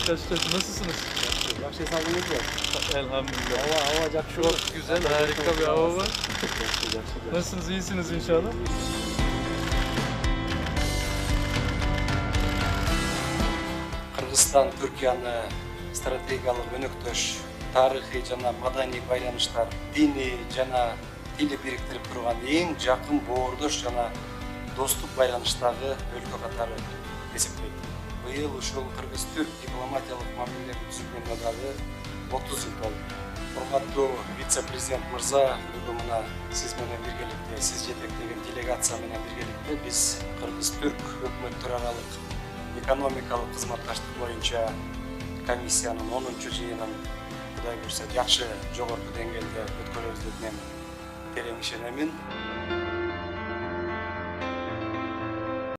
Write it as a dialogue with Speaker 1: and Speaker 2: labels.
Speaker 1: Beşiktaş'tayız. Nasılsınız?
Speaker 2: Yaxşı sağlığınız var.
Speaker 1: Elhamdülillah.
Speaker 2: Hava acayip
Speaker 1: Çok güzel, harika bir hava var. Nasılsınız? İyisiniz inşallah.
Speaker 2: Кыргызстан Түркияны стратегиялык өнөктөш, тарыхый жана маданий байланыштар, диний жана тили бириктирип турган эң жакын боордош жана достук байланыштагы өлкө катары эсептейт. Быйыл ушул кыргыз-түрк дипломатиялык мамилелерин түзүлгөнүнө дагы 30 жыл болду. Урматтуу вице-президент мырза, бүгүн мына сиз менен биргеликте, сиз жетектеген делегация менен биргеликте биз кыргыз-түрк өкмөттөр аралык экономикалык кызматташтык боюнча комиссиянын 10-жыйынын Кудай буйрса жакшы жогорку деңгээлде өткөрөбүз деп мен терең ишенемин.